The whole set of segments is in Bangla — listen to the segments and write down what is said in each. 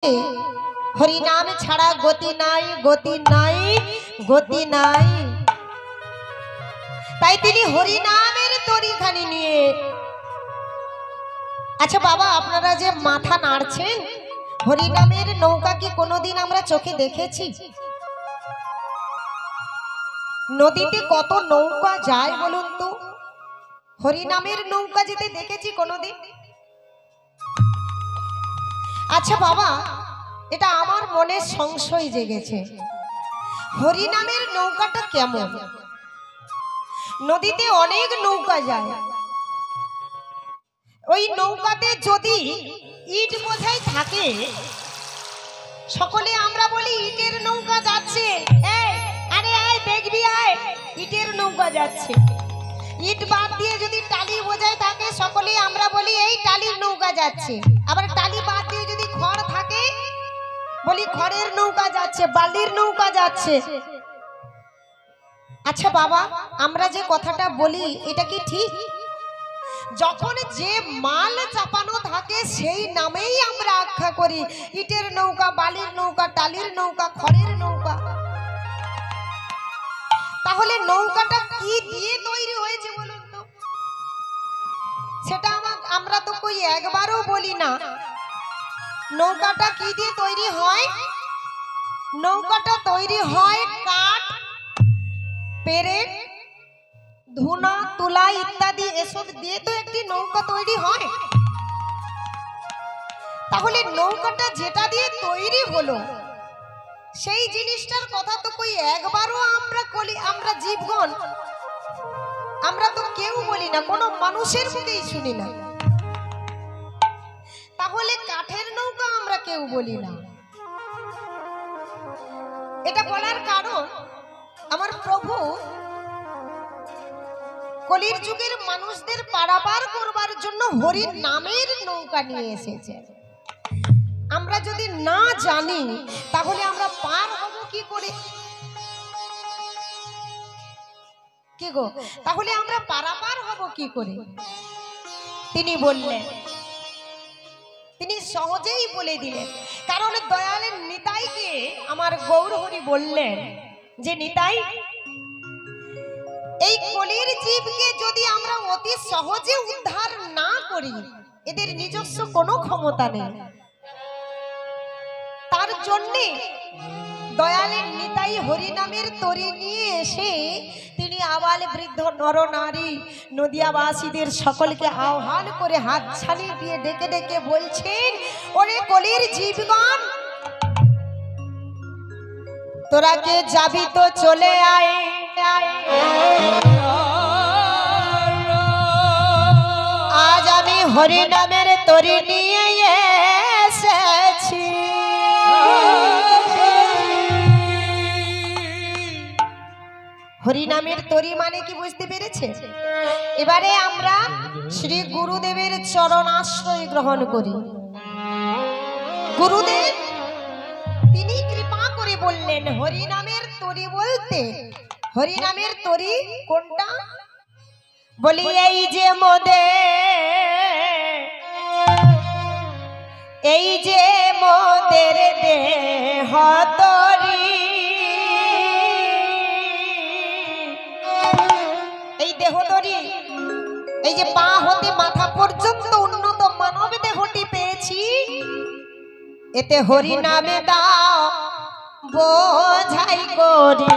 হরি নাম ছাড়া গতি নাই, গতি নাই, গতি নাই। তাই তিনি হরি নামের তরিখানি নিয়ে। আচ্ছা বাবা, আপনারা যে মাথা নাড়ছেন, হরি নামের নৌকা কি কোনোদিন আমরা চোখে দেখেছি? নদীতে কত নৌকা যায় বলুন তো? হরি নামের নৌকা যেতে দেখেছি কোনোদিন? আচ্ছা বাবা, এটা আমার মনে সংশয় জেগেছে, হরি নামের নৌকাটা কেমন? নদীতে অনেক নৌকা যায়, ওই নৌকাতে যদি ইট বোঝাই থাকে, সকলে আমরা বলি ইটের নৌকা যাচ্ছে, আরে আয় দেখবি আয়, ইটের নৌকা যাচ্ছে। ইট বাদ দিয়ে যদি টালি বোঝাই থাকে, সকলে আমরা বলি এই টালির নৌকা যাচ্ছে। আবার টালি বাদ দিয়ে যদি খড় থাকে, বলি খড়ের নৌকা যাচ্ছে, বালির নৌকা যাচ্ছে। আচ্ছা বাবা, আমরা যে কথাটা বলি এটা কি ঠিক? যখন যে মাল চাপানো থাকে সেই নামেই আমরা আখ্যা করি, ইটের নৌকা, বালির নৌকা, টালির নৌকা, খড়ের নৌকা। তাহলে নৌকাটা কি দিয়ে তৈরি হয়েছে বলুন তো? সেটা আমরা তো কই একবারও বলি না। নৌকাটা কি দিয়ে তৈরি হয়? নৌকাটা তৈরি হয় কাঠ, পেরেক, ধুনা, তুলা ইত্যাদি, এসব দিয়ে তো একটি নৌকা তৈরি হয়। তাহলে নৌকাটা যেটা দিয়ে তৈরি হলো, সেই জিনিসটার কথা তো কই একবারও আমরা জীবগণ আমরা তো কেউ বলি না, কোনো মানুষের মুখেই শুনি না। তাহলে কাঠের নৌকা আমরা কেউ বলি না। এটা বলার কারণ, আমার প্রভু কলির যুগের মানুষদের পারাপার করবার জন্য হরির নামের নৌকা নিয়ে এসেছে। আমরা যদি না জানি তাহলে আমরা পার হব কি করে? কি গো, তাহলে আমরা পারাপার হব কি করে? তিনি বললেন, তিনি সহজেই বলে দিলেন। কারণ দয়ালের নিতাইকে আমার গৌর হরি বললেন যে নিতাই, এই কলির জীবকে যদি আমরা অতি সহজে উদ্ধার না করি, এদের নিজস্ব কোনো ক্ষমতা নেই। তার জন্যে দয়ালের নিতাই হরি নামের তরি নিয়ে এসে তিনি আবাল বৃদ্ধ নরনারী নদিয়াবাসীদের সকলকে আহ্বান করে হাত ছানি দিয়ে ডেকে ডেকে বলছেন, ওরে কলির জীবগণ, তোরা কে যাবি তো চলে আয়, আজ আমি হরি নামের তরি নিয়ে এসেছি। হরি নামের তরি মানে কি বুঝতে পেরেছে? এবারে আমরা শ্রী গুরুদেবের চরণ আশ্রয় গ্রহণ করি। গুরুদেব তিনি কৃপা করে বললেন, হরি নামের তরি বলতে, হরি নামের তরি কোনটা? বলি এই যে মোদে, এই যে মোদের দেহ তরি, এই দেহ তরি, এই যে পা হতে মাথা পর্যন্ত উন্নত মানব দেহটি পেয়েছি, এতে হরি নামে দাও বোঝাই করি।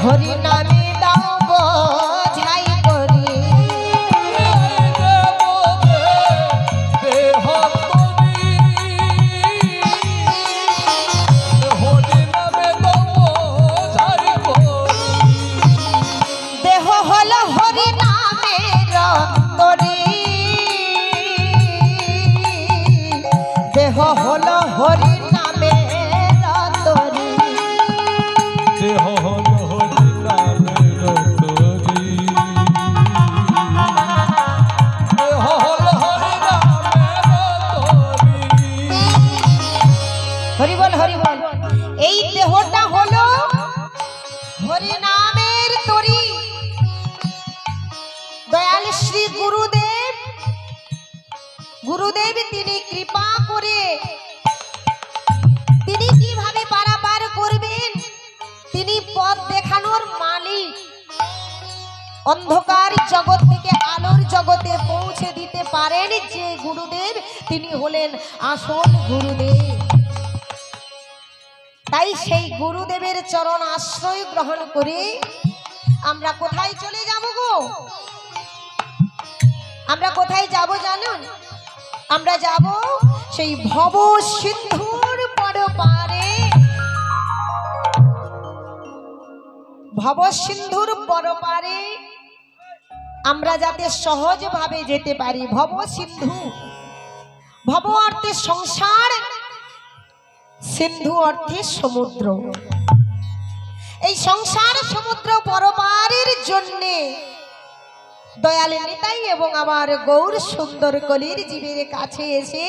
হরি নামে দাও বোঝাই করি, দেহ হলো হরি নামের তরি, দেহ হলো হরি নামের তরি, দেহ হলো হরি নামের তরি। শ্রী গুরুদেব গুরুদেব তিনি কৃপা করে তিনি কিভাবে পারাপার করবেন, তিনি পথ দেখানোর মালিক। অন্ধকার জগৎ থেকে আলোর জগতে পৌঁছে দিতে পারেন যে গুরুদেব, তিনি হলেন আসল গুরুদেব। তাই সেই গুরুদেবের চরণ আশ্রয় গ্রহণ করে আমরা কোথায় চলে যাব গো? আমরা কোথায় যাব জানেন? আমরা যাব সেই ভব সিন্ধুর পরপারে। ভব সিন্ধুর পরপারে আমরা যাতে সহজভাবে যেতে পারি। ভব সিন্ধু, ভব অর্থে সংসার, সিন্ধু অর্থে সমুদ্র। এই সংসার সমুদ্র পরপারের জন্যে দয়াল নিতাই এবং আমার গৌর সুন্দর কলির জীবের কাছে এসে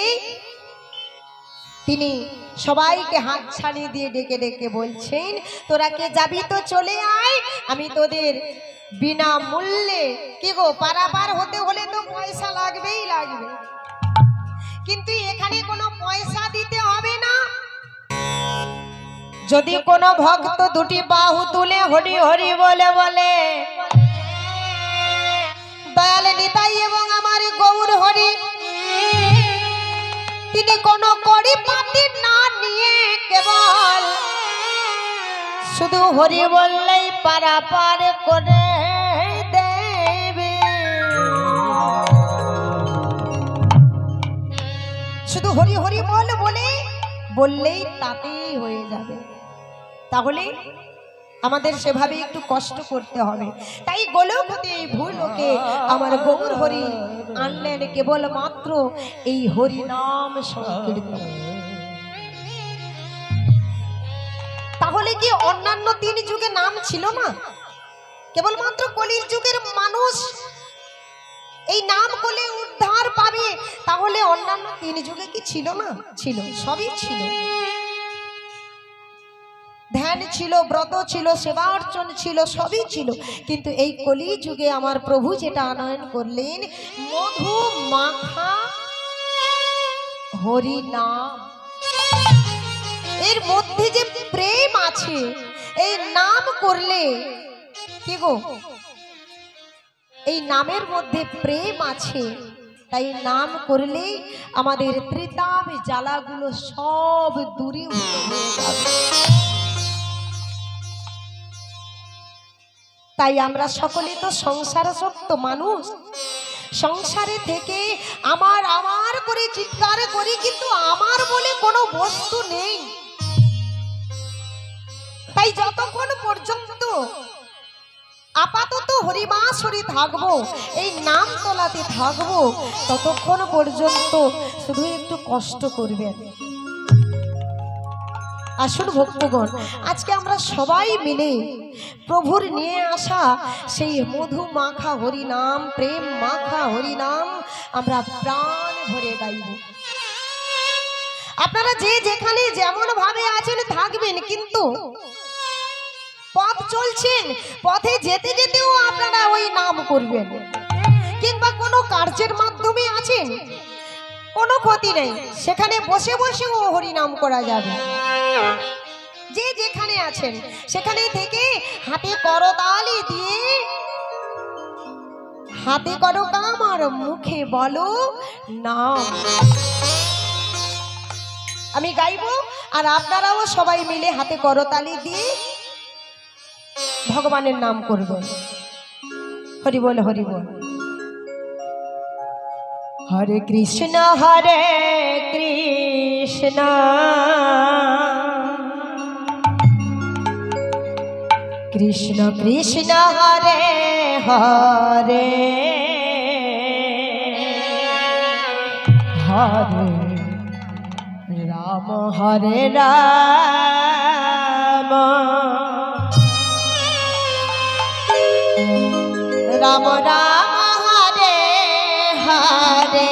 তিনি সবাইকে হাত ছাড়িয়ে দিয়ে ডেকে ডেকে বলছেন, তোরা কে যাবি তো চলে আয়, আমি তোদের বিনা মূল্যে, কি গো পারাপার হতে হলে তো পয়সা লাগবেই লাগবে, কিন্তু এখানে কোনো পয়সা দিতে হবে না। যদি কোনো ভক্ত দুটি বাহু তুলে হরি হরি বলে বলে দয়াল নিতাই এবং আমার গৌর হরি, তিনি কোনো কড়ি পাতি না নিয়ে কেবল শুধু হরি বললেই পারাপার করে দেবে। শুধু হরি হরি বললেই তাতেই হয়ে যাবে। তাহলে আমাদের সেভাবে একটু কষ্ট করতে হবে। তাই গোলক হতে ভূলোকে আমার গৌর হরি আনলেন কেবল মাত্র এই হরি নাম সংকীর্তন। তাহলে কি অন্যান্য 3 যুগে নাম ছিল না? কেবলমাত্র কলির যুগের মানুষ এই নাম করলে উদ্ধার পাবে। তাহলে অন্যান্য 3 যুগে কি ছিল না? ছিল, সবই ছিল। ধ্যান ছিল, ব্রত ছিল, সেবা অর্চন ছিল, সবই ছিল। কিন্তু এই কলি যুগে আমার প্রভু যেটা আনয়ন করলেন, মধু মাখা হরি নাম। এর মধ্যে যে প্রেম আছে, এই নাম করলে কি গো, এই নামের মধ্যে প্রেম আছে। তাই নাম করলে আমাদের ত্রিতাপ জ্বালাগুলো সব দূরে উঠে যাবে। তাই আমরা সকলে তো সংসারাসক্ত মানুষ। সংসারে থেকে আমার আমার করে চিৎকার করি, কিন্তু আমার বলে কোনো বস্তু নেই। তাই যতক্ষণ পর্যন্ত আপাতত হরিবাসরে থাকবো, এই নাম তোলাতে থাকবো, ততক্ষণ পর্যন্ত শুধু একটু কষ্ট করবেন। আসুন ভক্তগণ, আজকে আমরা সবাই মিলে প্রভুর নিয়ে আসা সেই মধু মাখা হরি নাম, প্রেম মাখা হরি নাম আমরা প্রাণ ভরে গাইব। আপনারা যে যেখানে যেমন ভাবে আছেন থাকবেন, কিন্তু পথ চলছেন, পথে যেতে যেতেও আপনারা ওই নাম করবেন। কিংবা কোনো কার্যের মাধ্যমে আছেন, কোনো ক্ষতি নেই, সেখানে বসে বসেও হরিনাম করা যাবে। যে যেখানে আছেন সেখানে থেকে হাতে করতালি দিয়ে, হাতে করো কাম আর মুখে বলো নাম। আমি গাইবো আর আপনারাও সবাই মিলে হাতে করতালি দিয়ে ভগবানের নাম করবেন। হরি বল, হরি বল। হরে কৃষ্ণ হরে কৃষ্ণ কৃষ্ণ কৃষ্ণ হরে হরে হরে রাম হরে রাম রাম রাম হরে হরে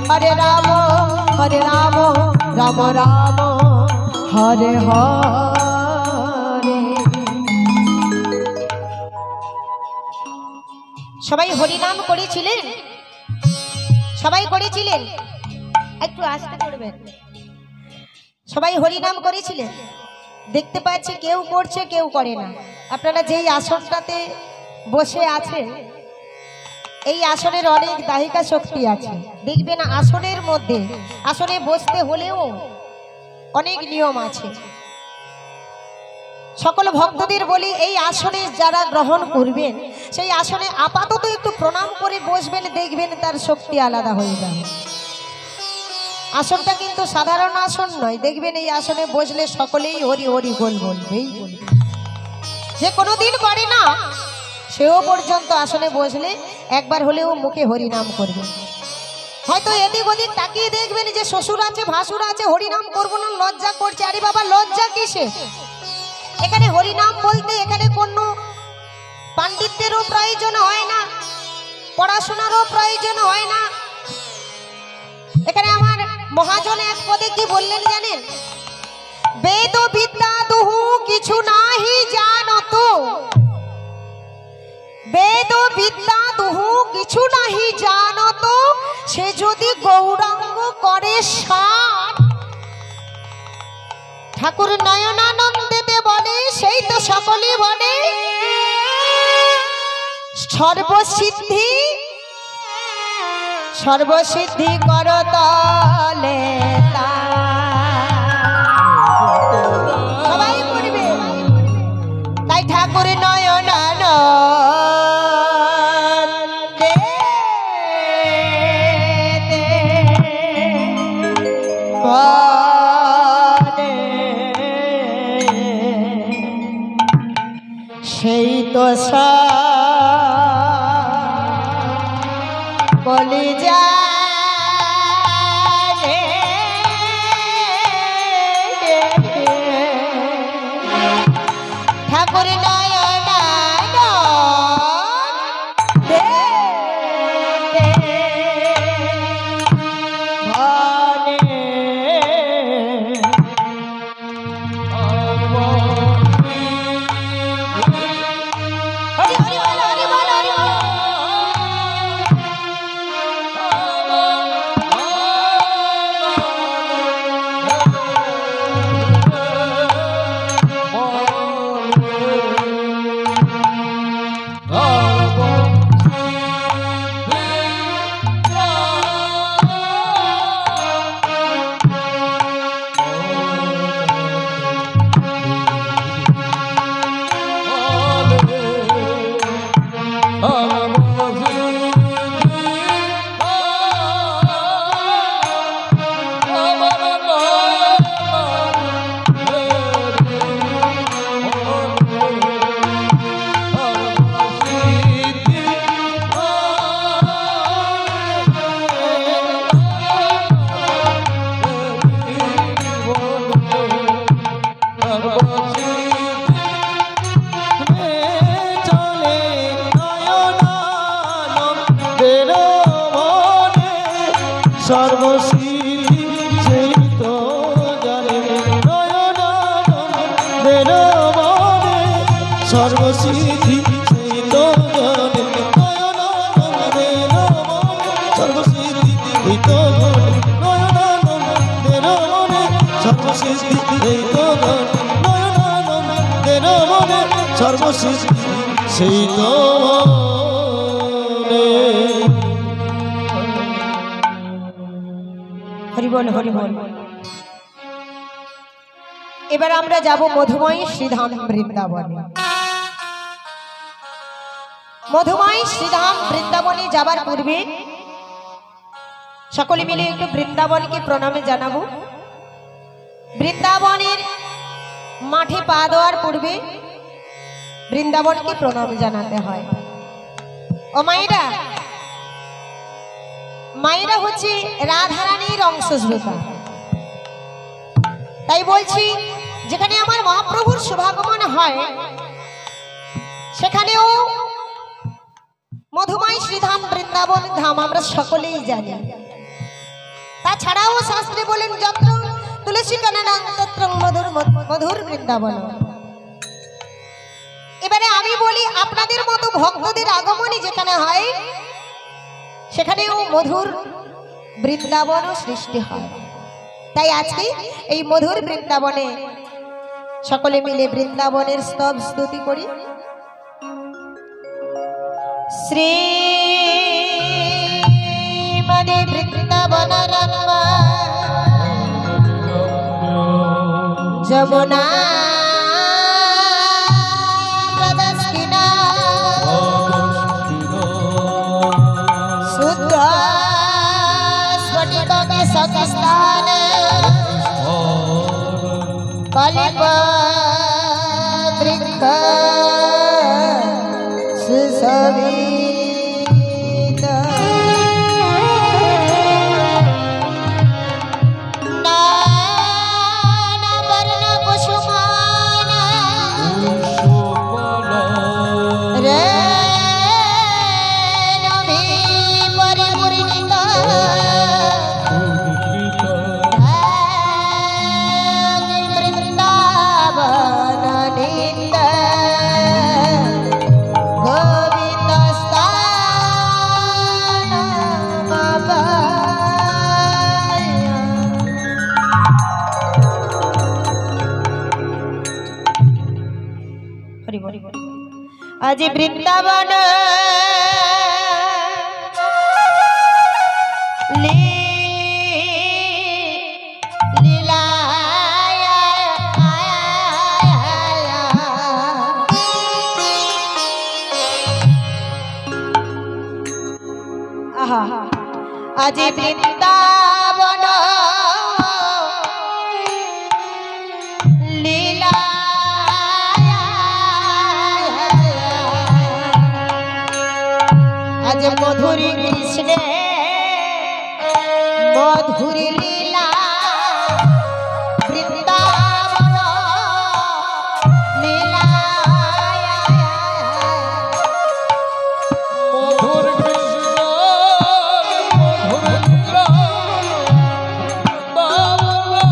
হরে রাম রাম রাম হরে হরে। সবাই হরিনাম করেছিলেন? সবাই করেছিলেন? একটু আস্তে করবেন। সবাই হরিনাম করেছিলেন? দেখতে পাচ্ছি কেউ করছে কেউ করে না। আপনারা যেই আসনটাতে বসে আছেন এই আসনের অনেক দাহিকা শক্তি আছে। দেখবেন আসনের মধ্যে আসনে বসতে হলেও অনেক নিয়ম আছে। সকল ভক্তদের বলি এই আসনে যারা গ্রহণ করবেন সেই আসনে আপাতত একটু প্রণাম করে বসবেন, দেখবেন তার শক্তি আলাদা হয়ে যাবে। আসনটা কিন্তু সাধারণ আসন নয়। দেখবেন এই আসনে বসলে সকলেই হরি হরি বল বলবেই বলবে। যে কোনোদিন করে না সেও পর্যন্ত আসনে বসলে একবার হলেও মুখে হরিনাম করবে। হয়তো এদিক ওদিক তাকিয়ে দেখবেন যে শ্বশুর আছে ভাসুর আছে, হরিনাম করবো না, লজ্জা করছে। আরে বাবা, লজ্জা কিসে? এখানে হরিনাম বলতে এখানে কোনো পাণ্ডিত্যেরও প্রয়োজন হয় না, পড়াশোনারও প্রয়োজন হয় না। এখানে আমার মহাজন এক পদে কি বললেন জানেন? বেদ বিদ্যা দুহু কিছু নাহি জানত, বেদ বিদ্যা দুহু কিছু নাহি জানত, সে যদি গৌরাঙ্গ করে সাত। ঠাকুর নয়নানন্দেতে বলে, সেই তো সকলেই বলে সর্বসিদ্ধি সর্বসিদ্ধি করতলে সবাই করবে। তাই ঠাকুর নয়নানন্দে বলে, সেই তো বলি জানে ঠাকুর নয়নানন্দে বলে, হরি হরি বল হরি বল হরি বল। সর্বসিদ্ধি সেই তো জানে নয়নানন্দের মনে, সর্বসিদ্ধি সেই তো জানে নয়নানন্দের মনে, সর্বসিদ্ধি সেই তো জানে নয়নানন্দের মনে, সর্বসিদ্ধি সেই তো জানে নয়নানন্দের মনে, সর্বসিদ্ধি সেই তো হরি বল হরি বল। এবার আমরা যাব মধুময় শ্রীধাম বৃন্দাবনে। মধুময় শ্রীধাম বৃন্দাবনে যাবার পূর্বে সকলে মিলে একটু বৃন্দাবনকে প্রণামে জানাবো। বৃন্দাবনের মাঠে পা দেওয়ার পূর্বে বৃন্দাবনকে প্রণাম জানাতে হয়। ও মায়েরা, মায়েরা হচ্ছে রাধারানীর অংশস্বরূপা। তাই বলছি, যেখানে আমার মহাপ্রভুর শুভাগমন হয় সেখানেও মধুময় শ্রীধাম বৃন্দাবন ধাম আমরা সকলেই জানি। তাছাড়াও শাস্ত্রে বলেন যত্র তুলসী কাননা তত্র মধুর মধুর বৃন্দাবন। এবারে আমি বলি আপনাদের মতো ভক্তদের আগমনই যেখানে হয় সেখানেও মধুর বৃন্দাবন সৃষ্টি হয়। তাই আজকে এই মধুর বৃন্দাবনে সকলে মিলে বৃন্দাবনের স্তব স্তুতি করি। শ্রী মনে বৃন্দাবন রম্মা যমুনা প্রদক্ষিণা শুদ্ধ স্ফটিক কেশস্থান কলিপ বৃক্ষ সুশোভিত নানা বর্ণ কুসুমান রেণুভি পরিপূর্ণিত বৃন্দাবন নিত্য গোবিন্দ স্থান আজ বৃন্দাবন আজ বৃন্দাবন লীলা আজ মধুরী কৃষ্ণে মধুরী লীলা বৃন্দাবন লীলা মধুর কৃষ্ণ মধুর লীলা বাবলা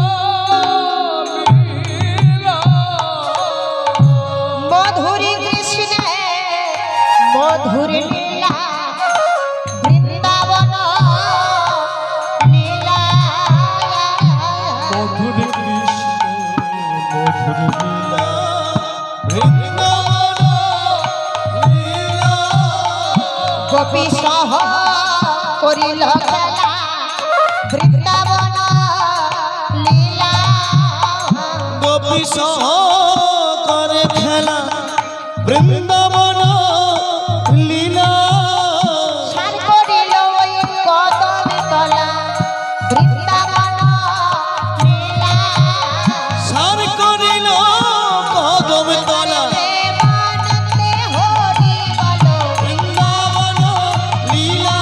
লীলা মধুরী কৃষ্ণে মধুরী লীলা বৃন্দাবন লীলা মধুর কৃষ্ণ মধুর লীলা বৃন্দাবন লীলা গোপী সহ করিল খেলা বৃন্দাবন লীলা গোপী সহ করে খেলা বৃন্দাবন লীলা সার করিল ওই কদম তলা বৃন্দাবন লীলা সার করিল কদম তলা প্রেমানন্দে হরি বল বৃন্দাবন লীলা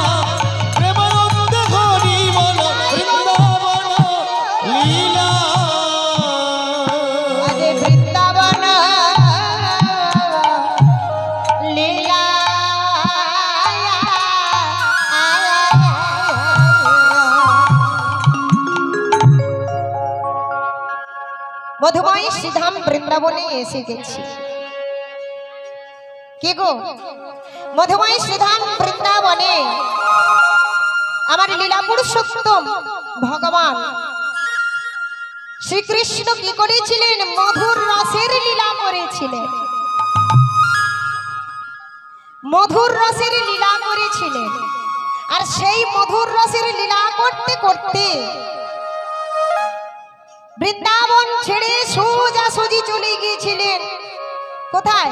প্রেমানন্দ হরি বল বৃন্দাবন লীলা আজ বৃন্দাবন লীলা মধুময় শ্রীধাম বৃন্দাবনে এসে গেছি। কি গো মধুময় শ্রীধাম বৃন্দাবনে আমার লীলা পুরুষোত্তম ভগবান শ্রীকৃষ্ণ কি করেছিলেন? মধুর রসের লীলা করেছিলেন, মধুর রসের লীলা করেছিলেন। আর সেই মধুর রসের লীলা করতে করতে বৃন্দাবন ছেড়ে সোজাসুজি চলে গিয়েছিলেন কোথায়?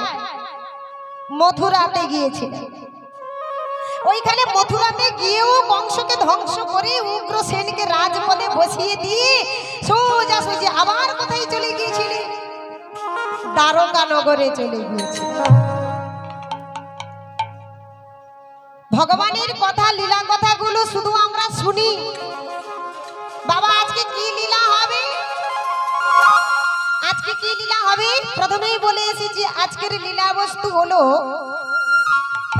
মথুরাতে গিয়েছিলেন। ওইখানে মথুরাতে গিয়েও কংসকে ধ্বংস করে উগ্রসেনকে রাজপদে বসিয়ে দিয়ে সোজাসুজি আবার কোথায় চলে গিয়েছিলেন? দ্বারকা নগরে চলে গিয়েছিলেন। ভগবানের কথা, লীলা কথাগুলো শুধু আমরা শুনি। বাবা আজকে কি লীলা হবে, আজকে কি লীলা হবে? প্রথমেই বলে এসেছি আজকের লীলা বস্তু হলো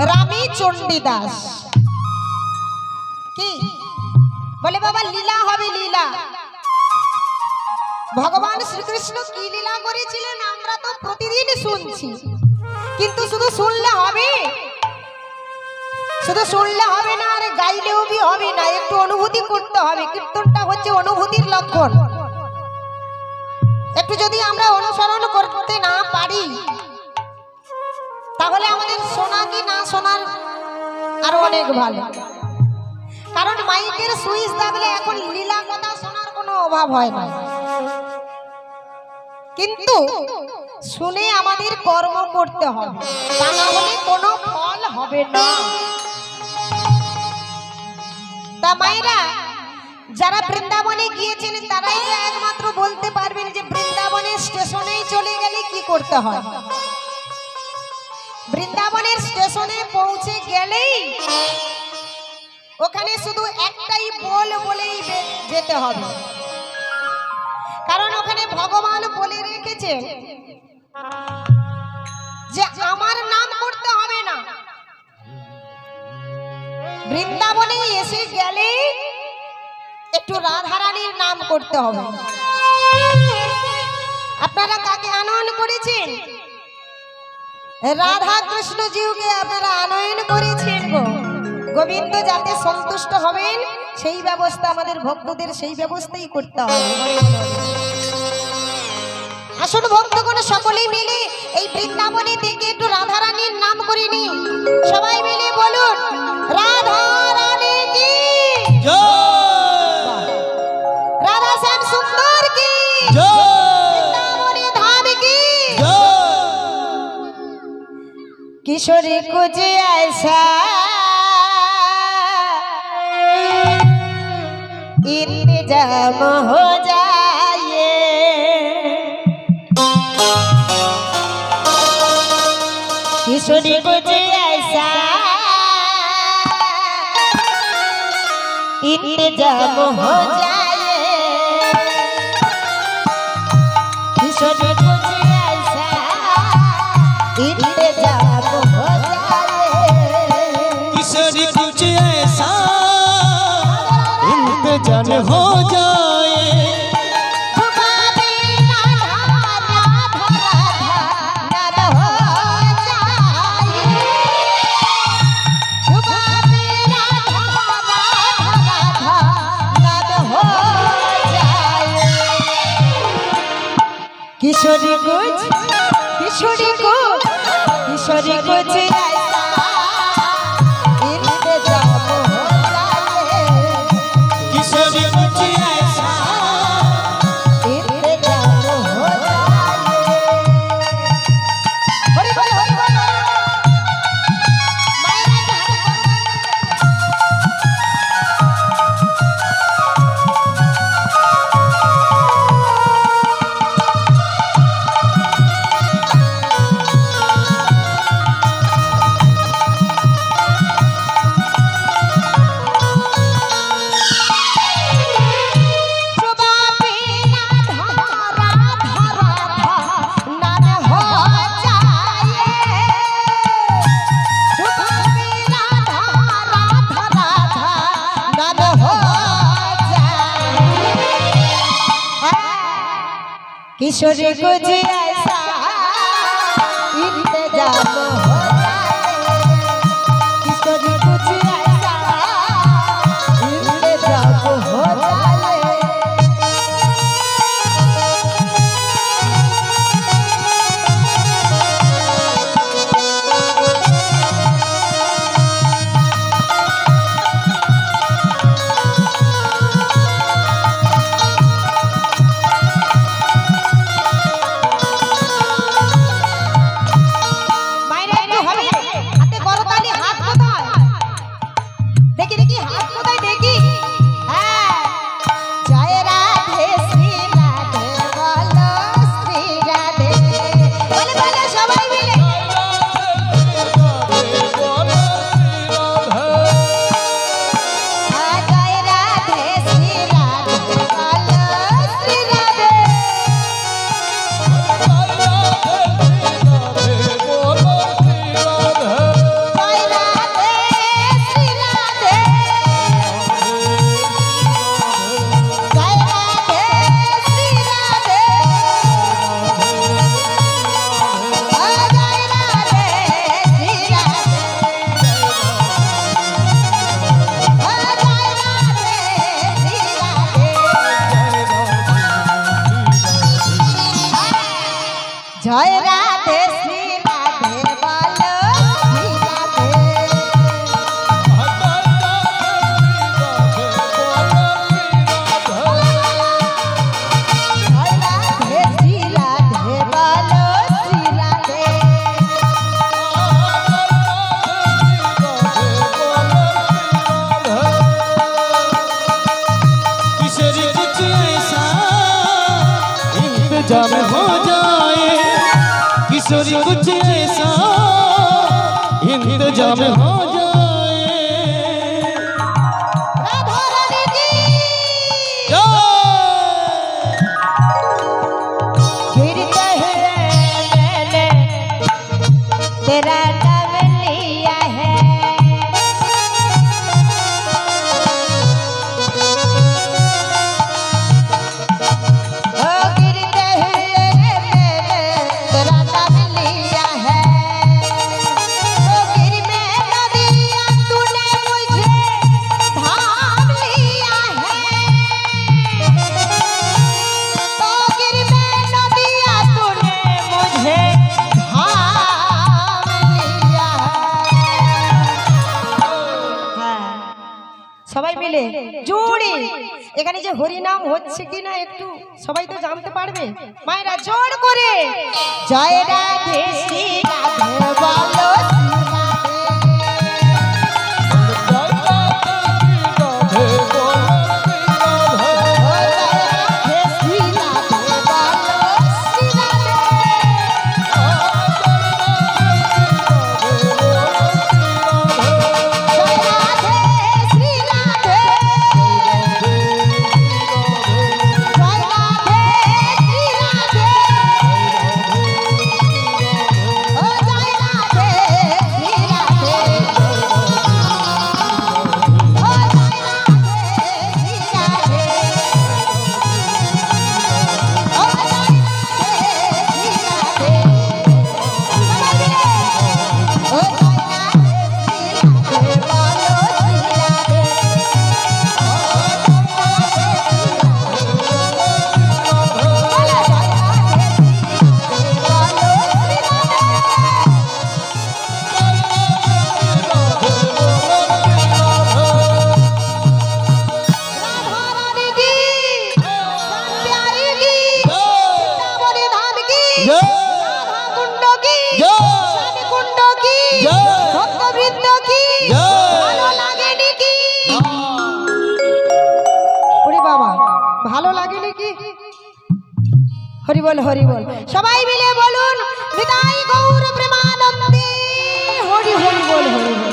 রামী চণ্ডীদাস। কি বলে বাবা লীলা হবে লীলা। ভগবান শ্রীকৃষ্ণ কি লীলা করেছিলেন আমরা তো প্রতিদিন শুনছি, কিন্তু শুধু শুনলে হবে? শুধু শুনলে হবে না, আর গাইলেও হবে না, একটু অনুভূতি করতে হবে। কীর্তনটা হচ্ছে অনুভূতির লক্ষণ। একটু যদি আমরা অনুসরণ করতে না পারি, তাহলে আমাদের শোনা কি না শোনার আরো অনেক ভালো। কারণ মাইকের সুইচ দাবলে এখন লীলা কথা শোনার কোনো অভাব হয় না, কিন্তু শুনে আমাদের কর্ম করতে হবে, তা না হলে কোনো ফল হবে না। তা মায়েরা যারা বৃন্দাবনে গিয়েছেন তারাই তো একমাত্র বলতে পারবেন যে বৃন্দাবনের স্টেশনেই চলে গেলে কি করতে হয়। বৃন্দাবনের স্টেশনে পৌঁছে গেলেই ওখানে শুধু একটাই বলেই যেতে হবে। কারণ ওখানে ভগবান বলে রেখেছেন যে আমার নাম করতে হবে না, বৃন্দাবনে এসে গেলে একটু রাধারানীর নাম করতে হবে। আপনারা কাকে আনয়ন করেছেন? রাধা কৃষ্ণ জিউকে আপনারা আনয়ন করেছেন গো। গোবিন্দ যাতে সন্তুষ্ট হবেন সেই ব্যবস্থা আমাদের ভক্তদের সেই ব্যবস্থাই করতে হবে। আসুন ভক্তগণ সকলেই মিলে এই বৃন্দাবনে থেকে একটু রাধারানীর নাম করিনি। সবাই মিলে বলুন রাধারানী কি জয়, রাধা শ্যাম সুন্দর কি জয়, বৃন্দাবনে ধাম কি জয়। किशोरी कुछ ऐसा इंतजाम हो जाए, किशोरी कुछ ऐसा इंतजाम हो जाए, किशोरी कुछ ऐसा इंतजाम हो जाए, किशोरी कुछ ऐसा इंतजाम हो जाए, झुकावे राधा राधा राधा नाद हो जाए, झुकावे राधा राधा राधा नाद हो जाए। किशोरी कुछ ऐसा इंतजाम हो जाए, किशोरी कुछ ऐसा इंतजाम हो जाए। हरि बोल हरि बोल मायरा के हाथ सुबह पे राधा राधा राधा नाद हो जाए, सुबह पे राधा राधा राधा नाद हो जाए। किशोरी कुछ ऐसा इंतजाम हो जाए, किशोरी कुछ ऐसा इंतजाम हो जाए। জয় রাধে শ্রী রাধে বলো শ্রী রাধে। জয় রাধে শ্রী রাধে বলো শ্রী রাধে। किशोरी कुछ ऐसा इंतजाम हो जाए, किशोरी कुछ ऐसा इंतजाम हो जाए। राधा रानी की जय। गिरते हुए मैंने तेरा नाम लिया है। ओ गिरते हुए मैंने तेरा नाम लिया है। ओ गिर में नदिया तूने मुझे थाम लिया है। तो गिर में नदिया तूने मुझे थाम लिया है। সবাই মিলে জোরে এখানে যে হরি নাম হচ্ছে কিনা একটু সবাই তো জানতে পারবে। মায়েরা জোর করে জয় রাধে শ্রী রাধে বলো শ্রী রাধে। ও জয় রাধে শ্রী রাধে বলো শ্রী রাধে। জয় রাধে শ্রী রাধে। জয় রাধে শ্রী রাধে। ও জয় রাধে শ্রী রাধে। ও জয় ভালো লাগে নাকি? হরি বল হরি বল সবাই মিলে বলুন বিদায় গৌর প্রেমানন্দে হরি হরি বল হরি বল।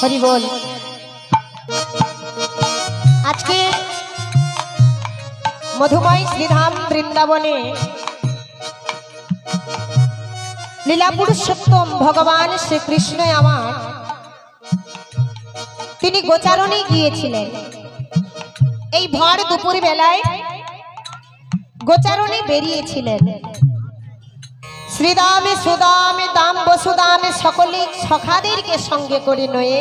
হরি বল। আজকে মধুময় শ্রীধাম বৃন্দাবনে লীলা পুরুষোত্তম ভগবান শ্রীকৃষ্ণ আমার তিনি গোচারণে গিয়েছিলেন। এই ভর দুপুর বেলায় গোচারণে বেরিয়েছিলেন। শ্রীদামে সুদামে দাম বসুদামে সকলে সখাদেরকে সঙ্গে করে নয়ে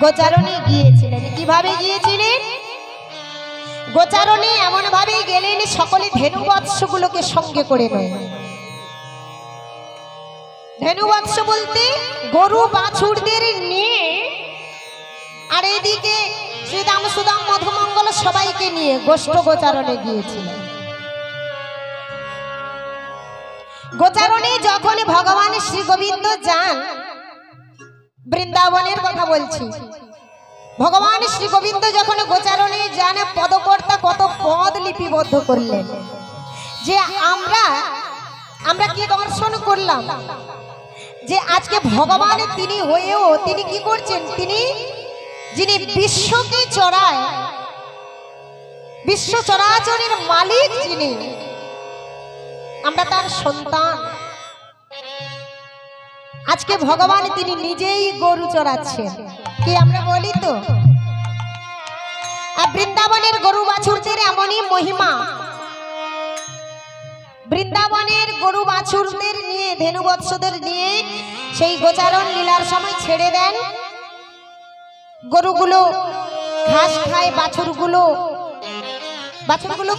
গোচারণে গিয়েছিলেন। কিভাবে গিয়েছিলেন? গোচারণে এমন ভাবে গেলেন সকলে ধেনুবৎসগুলোকে সঙ্গে করে নয়। ধেনুবৎস বলতে গরু বাছুরদের নিয়ে, আর এদিকে শ্রীদাম সুদাম মধুমঙ্গল সবাইকে নিয়ে গোষ্ঠ গোচারণে গিয়েছিলেন। গোচারণে যখন ভগবান শ্রী গোবিন্দ যান, বৃন্দাবনের কথা বলছি, ভগবান শ্রী গোবিন্দ যখন গোচারণে যান পদকর্তা কত পদ লিপিবদ্ধ করলেন যে আমরা কি দর্শন করলাম যে আজকে ভগবান তিনি হয়েও তিনি কি করছেন, তিনি যিনি বিশ্বকে চড়ায়, বিশ্ব চরাচরের মালিক যিনি, আমরা তার সন্তান। আজকে ভগবান তিনি নিজেই গরু চড়াচ্ছেন, কি আমরা বলি তো। আর বৃন্দাবনের গরু বাছুরদের এমনই মহিমা। বৃন্দাবনের গরু বাছুরদের নিয়ে, ধেনুবৎসদের নিয়ে সেই গোচারণ লীলার সময় ছেড়ে দেন। গরুগুলো ঘাস খায়, বাছুরগুলো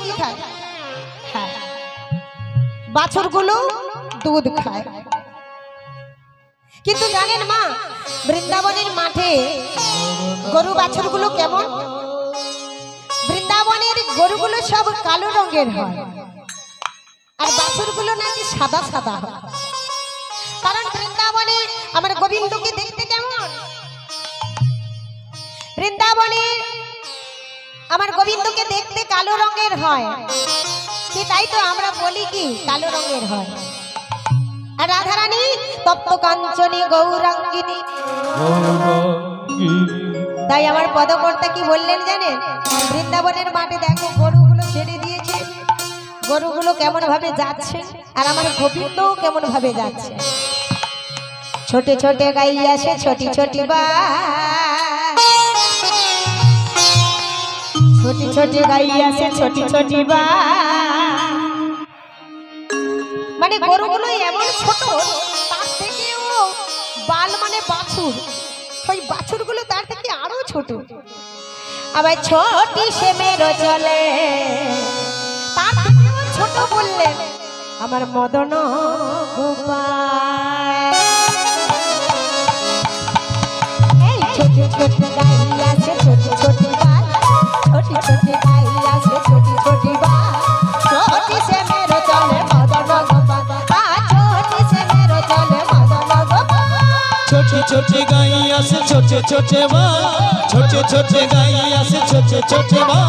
কি খায়? হ্যাঁ, বাছুরগুলো দুধ খায়। কিন্তু জানেন মা, বৃন্দাবনের মাঠে গরু বাছুরগুলো কেমন? বৃন্দাবনের গরুগুলো সব কালো রঙের হয়, আর বাছুরগুলো নাকি সাদা সাদা হয়। কারণ বৃন্দাবনে আমার গোবিন্দকে দেখতে কেমন? বৃন্দাবনের আমার গোবিন্দকে দেখতে কালো রঙের হয়, তাই তো আমরা বলি কি কালো রঙের হয়। আর রাধারানী তপ্ত কাঞ্চনী গৌরাঙ্গিনী। তাই আমার পদকর্তা কি বললেন জানেন? বৃন্দাবনের মাঠে দেখো গরুগুলো ছেড়ে দিয়েছে, গরুগুলো কেমন ভাবে যাচ্ছে, আর আমার গোবিন্দ কেমন ভাবে যাচ্ছে। ছোটে ছোটে গাই আসে ছোটি ছোটি বা, ছোটি ছোটি গাই আসে ছোটি ছোটি বা। মানে গরুগুলো এমন ছোট, তার থেকেও বাল মানে বাছুর, ওই বাছুরগুলো তার থেকে আরো ছোট। আবার ছোটি সে মেরো চলে, তার থেকেও ছোট বললেন আমার মদন গোপাল। এই ছোট ছোট গাই আছে ছোটি ছোটি বাল, ছোটি ছোটি গাই আছে ছোটি ছোটি বাল। ছোটি সে মেরো চলে মদন গোপাল, ছোটি সে মেরো চলে মদন গোপাল। छोटे छोटे गाइया से छोटे छोटे माँ, छोटे छोटे गाइया से छोटे छोटे माँ।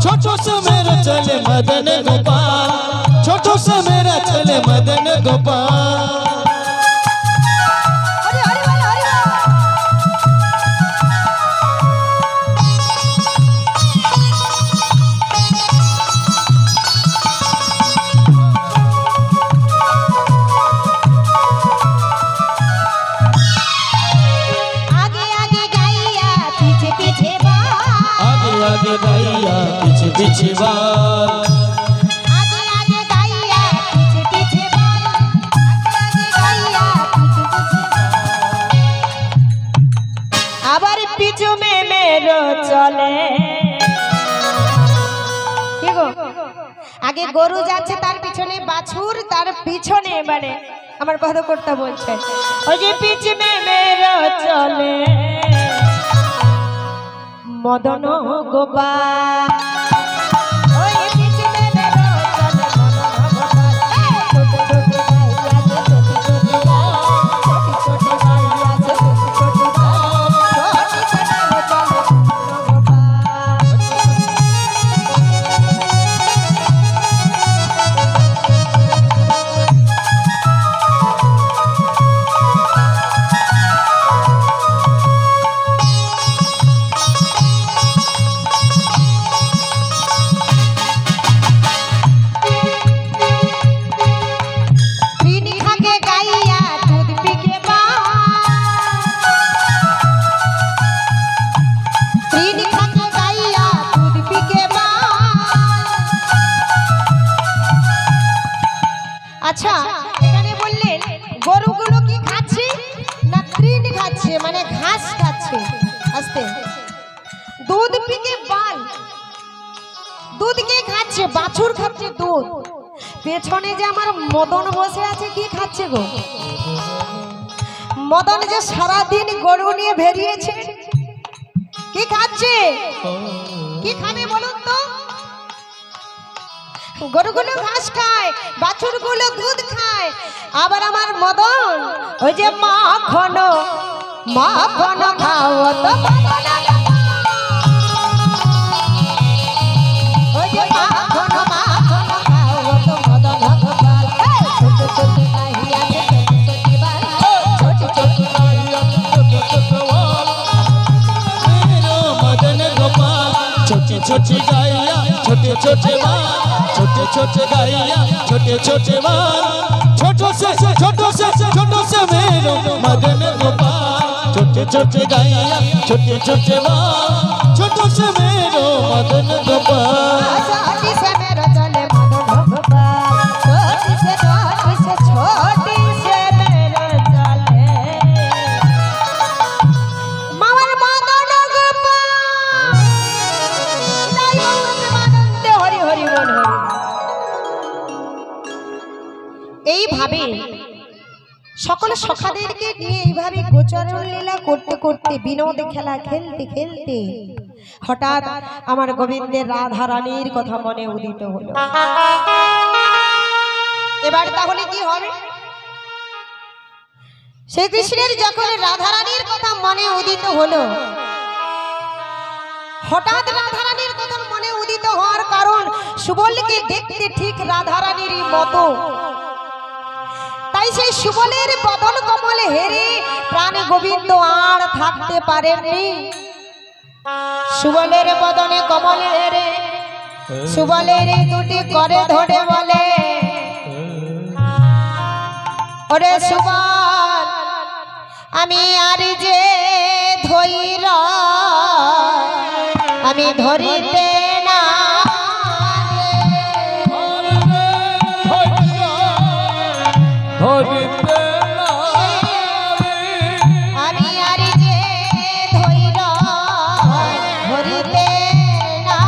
छोटो से मेरा चले मदन गोपाल, छोटो से मेरा चले मदन गोपाल। आगे गाइया पीछे पीछे बाल, आगे आगे गाइया पीछे पीछे बाल, आगे गाइया पीछे पीछे बाल। आबार पीछू में मेरो चले কি গো, আগে গরু যাচ্ছে তার পিছনে বাছুর, তার পিছনে মানে আমার পদকর্তা বলছেন ওই যে পিছু মে मेरो চলে মদন গোপাল। ওই পিছু মে मेरो চলে মদন গোপাল। ছোট ছোট গাই আছে ছোট ছোট গাই, ছোট ছোট গাই আছে ছোট ছোট গাই, ছোট ছোট চলে মদন গোপাল। আচ্ছা, এখানে বললেন গরুগুলো কি খাচ্ছে না তৃণ খাচ্ছে, মানে ঘাস খাচ্ছে। আস্তে দুধ পিকে বাল, দুধ কে খাচ্ছে? বাছুর খাচ্ছে দুধ। পেছনে যে আমার মদন বসে আছে কি খাচ্ছে গো? মদন যে সারা দিন গরু নিয়ে বেরিয়েছে কি খাচ্ছে? কি খাবে বলুন তো? গরুগুলো ঘাস খায়, বাছুরগুলো দুধ খায়। আবার আমার মদন ওই যে মাখন মাখন খাও তো, ওই যে মাখন মাখন খাও তো মদন গোপাল। ছোট ছোট গাইয়া ছোট ছোট বাল, ছোট ছোট গাইয়া ছোট ছোট বাল। मेरो मदन गोपाल, छोटे छोटे गाइया छोटे छोटे माँ, छोटे छोटे गाइया छोटे छोटे माँ। छोटो से मेरो मदन गोपाल, छोटे छोटे गाइया छोटे छोटे माँ, छोटो से मेरो मदन गोपाल। छोटी से मेरो चले मदन गोपाल, छोटी से मेरो चले मावर मदन गोपाल। সকল সখাদেরকে নিয়ে এইভাবে গোচরণ লীলা করতে করতে বিনোদ খেলা খেলতে খেলতে হঠাৎ আমার গোবিন্দের রাধা রানীর কথা মনে উদিত হলো। এবার তাহলে কি হবে? শ্রীকৃষ্ণের যখন রাধা রানীর কথা মনে উদিত হলো, হঠাৎ রাধা রানীর কথা মনে উদিত হওয়ার কারণ সুবলকে দেখতে ঠিক রাধা রানীরই মতো, তাই সেই সুবলের বদন কমলে হেরে প্রাণ গোবিন্দ আর থাকতে পারেননি। সুবলের বদনে কমলে হেরে সুবলের দুটি করে ধরে বলে, ওরে সুবল আমি আর যে ধৈর আমি ধরিতে না, আমি আর যে ধৈর ধরিতে না,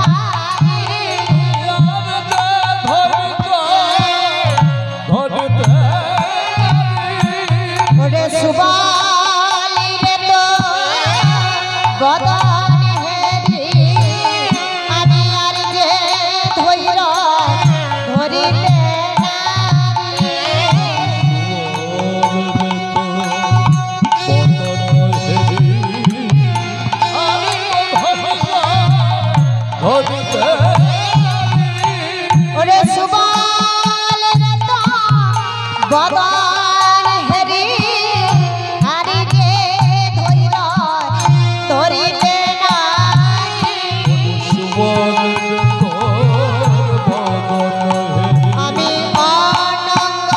ওরে সুবল রে তো বদন হেরি আমি আর যে ধৈর ধরিতে ওরে সুবল রে তো বদন হেরি আরে যে ধৈর ধরিতে না, আমি অনঙ্গ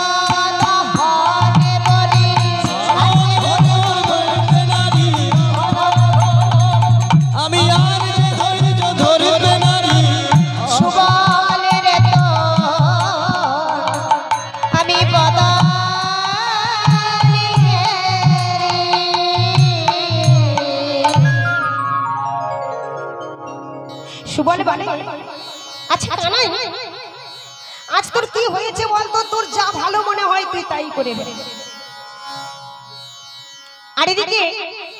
দহনে বলি আমি আর যে ধৈর্য ধরবে নারী, সুবল রে তো আমি বদন সুবল বলে, আচ্ছা কানাই আজ তোর কি হয়েছে বলতো? তোর যা ভালো মনে হয় তুই তাই করে নে। আর এদিকে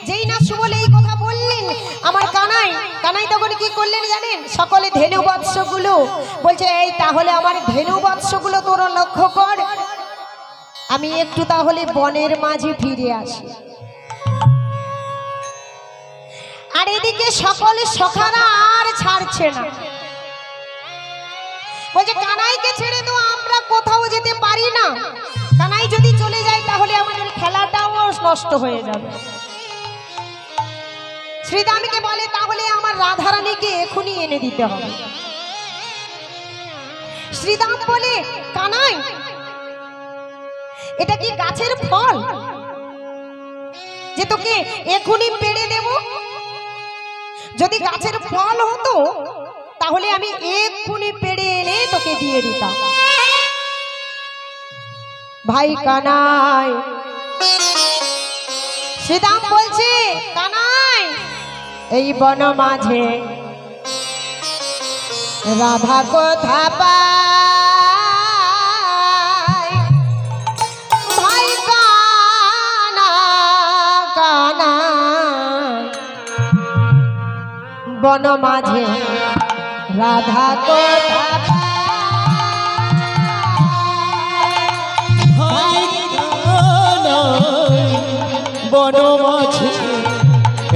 যেই না সুবল এই কথা বললেন, আমার কানাই তখন কি করলেন জানেন? সকলে ধেনু বৎসগুলো বলছে, এই তাহলে আমার ধেনু বৎসগুলো তোরা লক্ষ্য কর, আমি একটু তাহলে বনের মাঝে ফিরে আসি। আর এদিকে সকলে সখারা আর ছাড়ছে না, বলছে কানাইকে ছেড়ে তো আমরা কোথাও যেতে পারি না, কানাই যদি চলে যায় তাহলে আমাদের খেলাটাও নষ্ট হয়ে যাবে। শ্রীদামকে বলে, তাহলে আমার রাধা রানীকে এখনই এনে দিতে হবে। শ্রীদাম বলে, কানাই এটা কি গাছের ফল যে তোকে এখনই পেড়ে দেব? যদি গাছের ফল হতো তাহলে আমি এক্ষুনি পেড়ে এনে তোকে দিয়ে দিতাম। ভাই কানাই, শ্রীদাম বলছে, কানাই এই বন মাঝে রাধা কোথা পায়? ভাই কানা কানা বন মাঝে রাধা কোথা বন মাঝে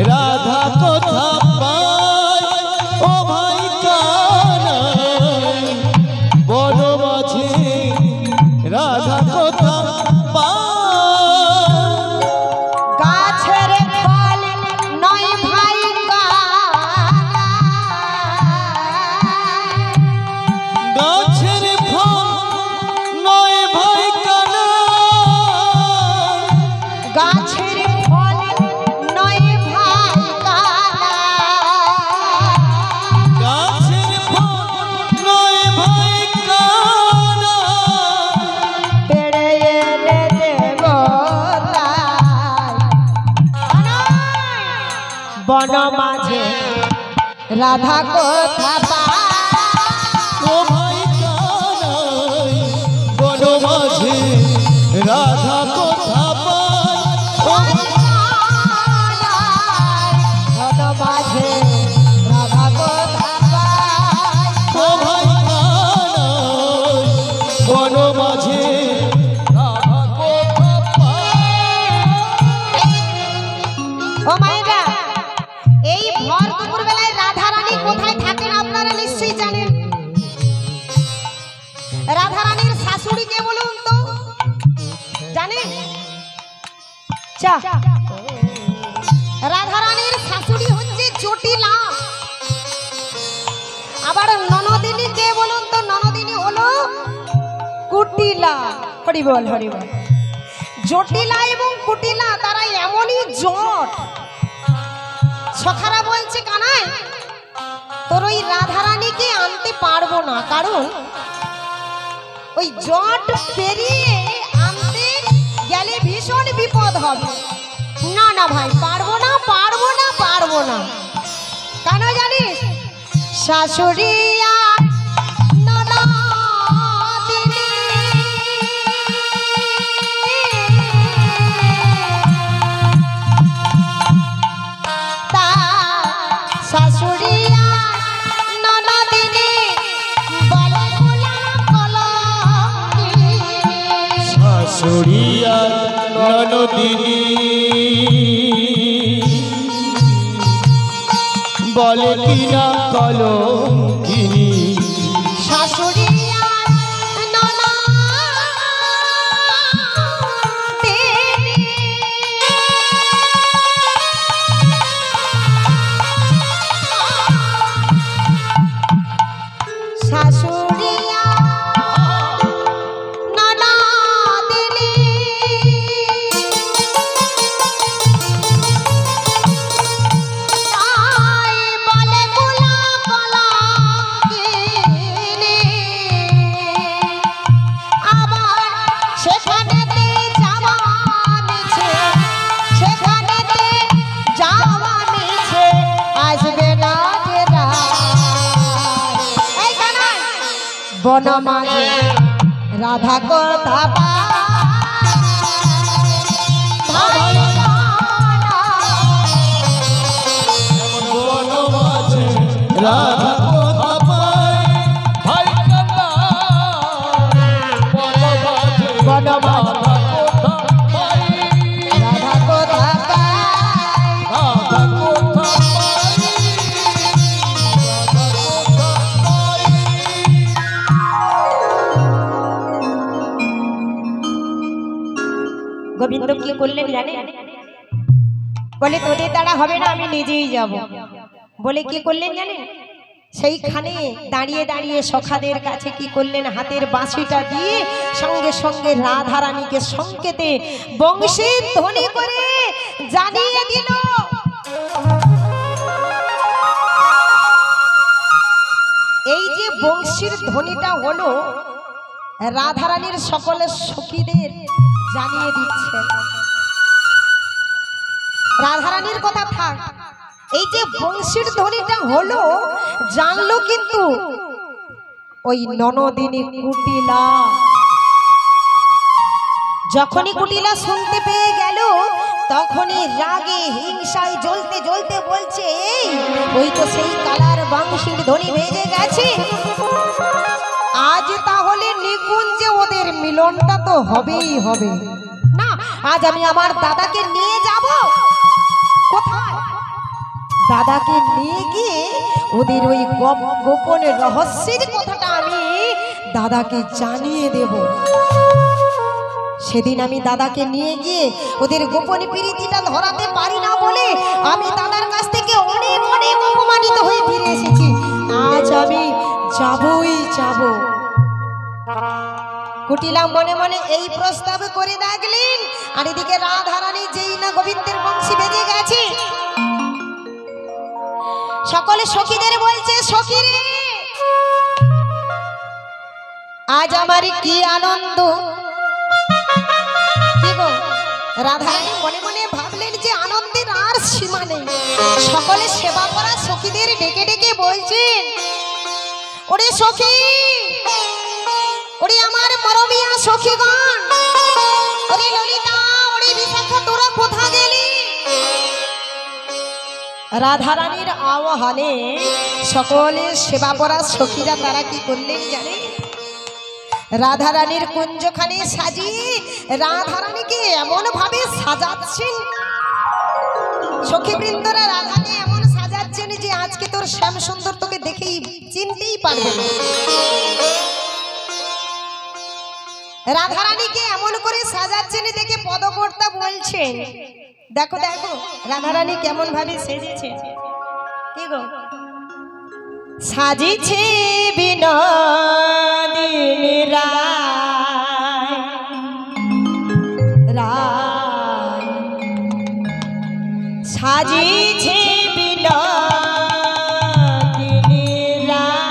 রাধা কোথা পায়? ও ভাই কানাই বন মাঝে রাধা কোথা পায়? গাছের ফল নয় ভাই কানা, গাছের ফল নয় ভাই কানা, গাছের ফল নয় ভাই কানা, গাছের ফল নয় ভাই কানা, পেড়ে এনে দেব তাই। বন মাঝে রাধা কোথা পায়? ও ভাই কানাই বন মাঝে রাধা কোথা পায়? চা রাধারানীর শাশুড়ি হচ্ছে জটিলা, আবার ননদিনী কে বলুন তো? ননদিনী হলো কুটিলা। হরি বল হরি বল। জটিলা এবং কুটিলা তারা এমনই জট। সখারা বলছে কানাই তোর ওই রাধারানীকে আনতে পারবো না, কারণ ওই জট পেরিয়ে আনতে গেলে ভীষণ বিপদ হবে। না না ভাই, পারবো না পারবো না পারবো না। কেন জানিস? শাশুড়িয়া ননদিনী তা শাশুড়িয়া ননদিনী বলে কুলা কলঙ্কিনী। শাশুড়িয়া ননদিনী বলে কিনা কলঙ্কিনী। শাশুড়িয়া ননদিনী শাশুড়িয়া ননদিনী তাই বলে কুলা কলঙ্কিনী। আবার সেখানেতে যাওয়া মিছে, সেখানেতে যাওয়া মিছে আসবে না যে এই কানাই বন মাঝে রাধা কথা বনমাঝে রাধা কথা পায়, ভাই কান্না বনমাঝে রাধা কথা পায়, রাধা কথা রাধা কথা পায়, রাধা কথা পায়। গোবিন্দ কি করলেন জানেন? বলে তোদের দ্বারা হবে না, আমি নিজেই যাব। বলে কি করলেন জানেন? সেইখানে দাঁড়িয়ে দাঁড়িয়ে সখাদের কাছে কি করলেন? হাতের বাঁশিটা দিয়ে সঙ্গে সঙ্গে রাধারানীকে সংকেতে বংশীর ধ্বনি করে জানিয়ে দিল এই যে বংশীর ধ্বনিটা হলো রাধারানীর সকলের সখীদের জানিয়ে দিচ্ছেন। রাধারানীর কথা থাক, এই যে বংশীর ধ্বনিটা হলো জানলো কিন্তু ওই ননদিনী কুটিলা। যখনই কুটিলা শুনতে পেয়ে গেল তখনই রাগে হিংসায় জ্বলতে জ্বলতে বলছে, এই ওই তো সেই কালার বংশীর ধ্বনি বেজে গেছে, আজ তাহলে নিকুঞ্জে ওদের মিলনটা তো হবেই হবে। না, আজ আমি আমার দাদাকে নিয়ে যাব। কোথায়? দাদাকে নিয়ে গিয়ে ওদের ওই গোপন রহস্যের কথাটা আমি দাদাকে জানিয়ে দেব। সেদিন আমি দাদাকে নিয়ে গিয়ে ওদের গোপন প্রীতিটা ধরাতে পারি না বলে আমি দাদার কাছ থেকে অনেক অনেক অপমানিত হয়ে ফিরে এসেছি। আজ আমি যাবই যাব। কুটিলা মনে মনে এই প্রস্তাব করে দেখলেন, আর এদিকে রাধারানী যেই না গোবিন্দের বংশী বেজে গেছে, সকলে সখীদের বলছে, সখী রে আজ আমার কি আনন্দ। কি গো? রাধারানী মনে মনে ভাবলেন যে আনন্দের আর সীমা নেই। সকলে সেবা করা সখীদের ডেকে ডেকে বলছেন, ওরে সখী, ওরে আমার মরমিয়া সখীগণ, ওরে ললিতা, ওরে বিশাখা, তোরা কোথা গেলি? রাধারানীর আহ্বানে সকলে সেবা করা সখীরা তারা কি করলেন জানে? রাধারানীর কুঞ্জখানে সাজিয়ে রাধারানীকে এমন ভাবে সাজাচ্ছেন, সখীবৃন্দরা রাধাকে এমন সাজাচ্ছেন যে আজকে তোর শ্যাম সুন্দর তোকে দেখেই চিনতেই পারবে না। রাধারানীকে এমন করে সাজাচ্ছেন দেখে পদকর্তা বলছেন, দেখো দেখো রাধারানী কেমন ভাবে সেজেছে। কি গো, সাজিছে বিনোদিনী রায়, রায় সাজিছে বিনোদিনী রায়।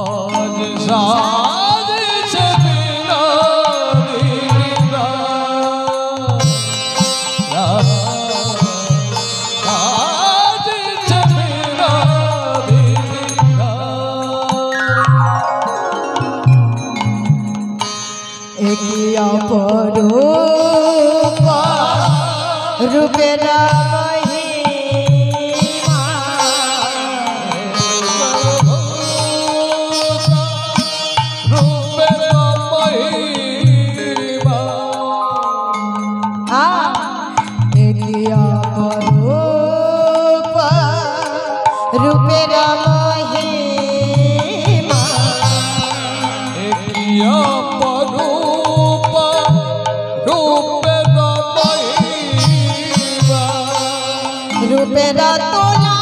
আজ সাজছে বিনোদিনী রায়, সাজছে বিনোদিনী রায়। একই অপরূপ রূপের মহিমা, রূপের মহিমা, একই অপরূপ রূপের মহিমা, একই অপরূপ রূপের মহিমা, রূপের তুলনা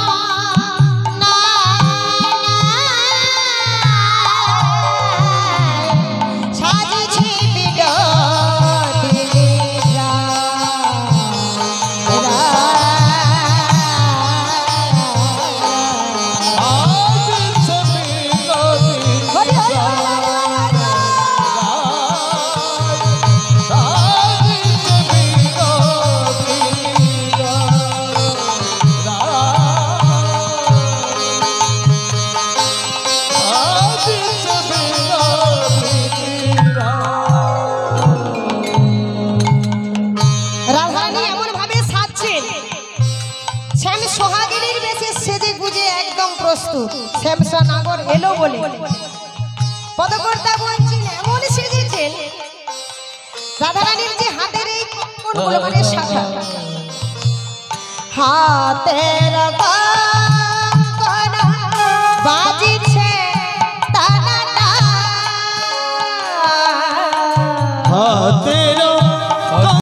সাজিছে বিনোদিনী সাজছে বিনোদিনী সাজছে বিনোদিনী সাজছে বিনোদিনী রাধারানী এমন ভাবে সাজছেন, শ্যাম সোহাগিনীর বেশে সেজে গুজে একদম প্রস্তুত। শ্যামসা নাগর এলো বলে পদকর্তা বলছেন এমন সেজেছেন, রাধারানীর যে হাতের এই কোনগুলো মানে শাখা, হাতের